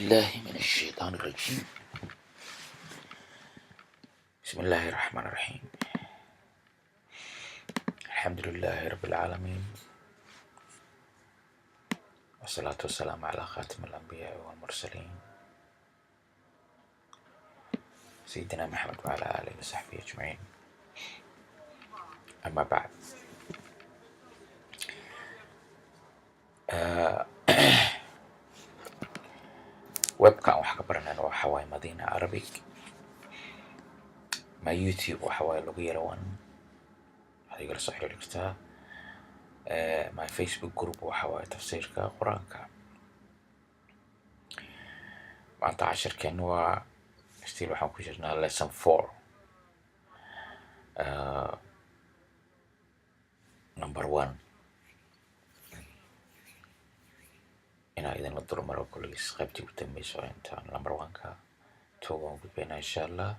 بالله من الشيطان الرجيم. بسم الله الرحمن الرحيم. الحمد لله رب العالمين، والصلاة والسلام على خاتم الأنبياء والمرسلين سيدنا محمد وعلى آله وصحبه أجمعين. أما بعد، webkan wax ka baranayna waxa waaye Madina Arabic. ma YouTube waxa waaye lagu yarawan adigala soo xiriiri kartaa. my Facebook group waxa waaye tafsiirka quraanka. maanta cashirkeena waa still waxaan ku jirnaa lesson 4 number 1. inaa idinla dulmaro kulligiis qaybtii u dambayso intaan number 1ka 2 waan gudbaynaa insha allah.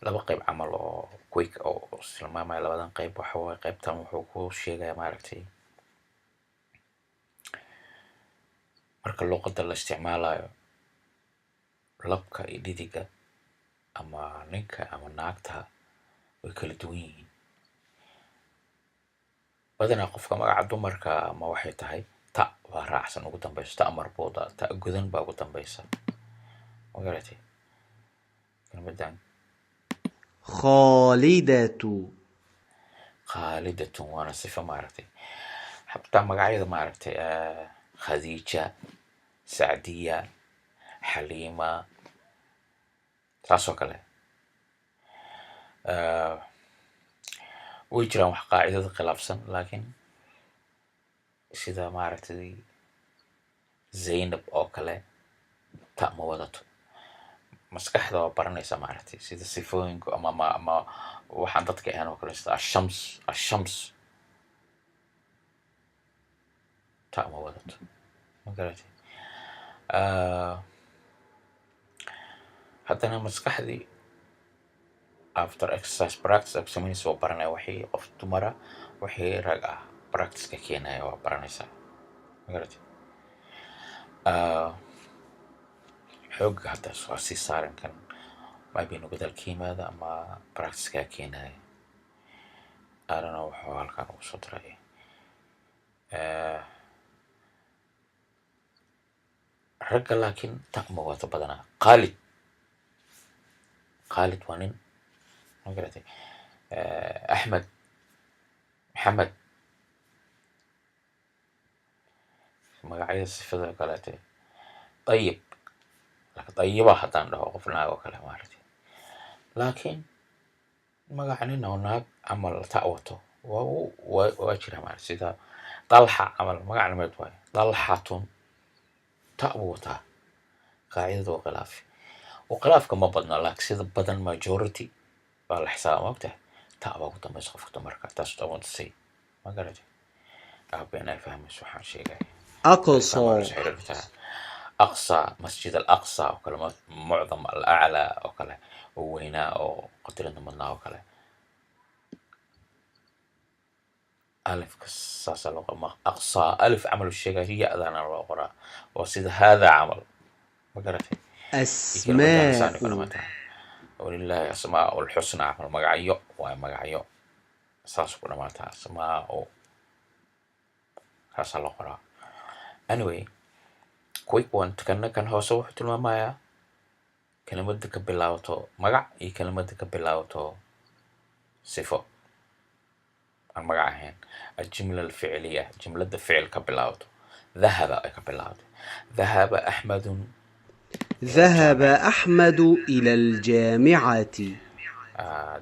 laba qayb camal oo quick oo tilmaamaya labadan qayb. waxa waaye qaybtan wuxuu ku sheegayaa maaragtay marka luqadda la isticmaalayo labka iyo dhidiga ama ninka ama naagta way kala duwan yihiin. badanaa qofka magaca dumarka ama waxay tahay ta waa raacsan ugu dambaysa, ta marbuuda, ta gudan baa ugu dambaysa. magaratay kelmadan khaalidatu waana sifa maaragtay. xabtaa magacyada maaragtay khadiija, sacdiya, xaliima, taasoo kale way jiraan wax qaacidada khilaafsan, laakiin sida maaragtay zaynab oo kale ta ma wadato. maskaxda waa baranaysa maaragtay sida sifooyinku ama waxaan dadka ahaan oo kale sida ashams ta ma wadato. magaratay haddana maskaxdii after exercise practice examination waa baranaya wixii qof dumara wixii rag ah practice-ka keenaya waa baranaysaa. magaratay xoogga haddaas waa sii saaran kan maybinu badalka yimaada ama practice-kaa keenaya. arana wuxuu halkan ugu soo diray ragga laakiin ta ma wadato badanaa. khaalid waa nin. magaratay axmed, maxamed, magacyada sifada kaleete. طيب طيبة haddaan dhaho qof naag oo kale maaragtay, laakiin magaca nin oo naag camal ta wato waa jira maaragtay. sida dalxa camal magac nimeed waaye, dalxatun ta buu wataa. qaacidada waa khilaafi oo khilaafka ma badna, laakiin sida badan majority baa la xisaaba. maogtahay ta baa ugu dambaysa qofka dumarka. taas dhawan tusay. magaratay aabeen ay fahmayso waxaan sheegaya. أقصى مسجد الأقصى وكلمة معظم الأعلى وكله وهنا أو قتلنا منا وكله ألف قصاص اللغة أقصى ألف عمل الشيء هي أذان الوقراء وصيد هذا عمل. مقرتي أسماء ولله أسماء الحسنى عمل مقعيو ومقعيو ساس كنا ماتها أسماء هذا الوقراء. anyway quick one kan hoose wuxuu tilmaamayaa kelimada ka bilaabato magac iyo kelimada ka bilaabato sifo aan magac ahayn. الجملة الفعلية جملة فعل ka bilaabato. ذهب ay ka bilaabato. ذهب أحمد إلى الجامعة.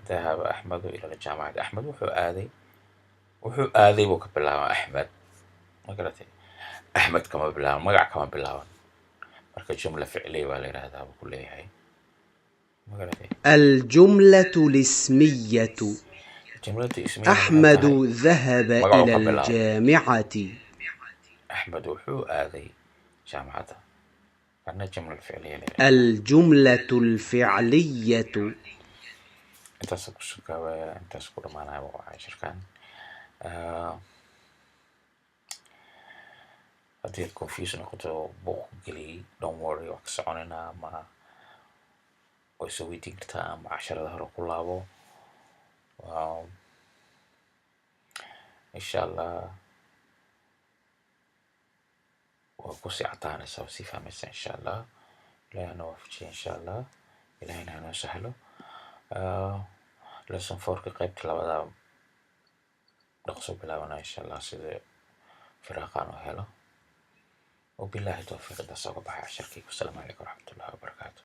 ذهب أحمد إلى الجامعة. أحمد wuxuu aaday buu ka bilaabaa أحمد. magaratay أحمد كما بالله مقع كما بالله مركز جملة فعلية ولا هذا بكل هاي. الجملة الاسمية أحمد ذهب إلى الجامعة. أحمد وحو هذه جامعته. أنا الجملة الفعلية الجملة الفعلية أنت سكوا أنت سكوا معنا وعشر كان haddii aad confuse noqoto buuq geliyey, don't worry, wax ka soconayna ama way soo weydiin kartaa ama casharada hore ku laabo. insha allah waa kusii cadaanaysaa, waa sii fahmaysaa insha allah. ilaahay na waafajiya insha allah, ilaahayna hanoo sahlo. lesson 4 ka qaybta labada dhaqso bilaabana insha allah sida firaaqaan u helo. وبالله توفيق. ده صعب. عشركي والسلام عليكم ورحمة الله وبركاته.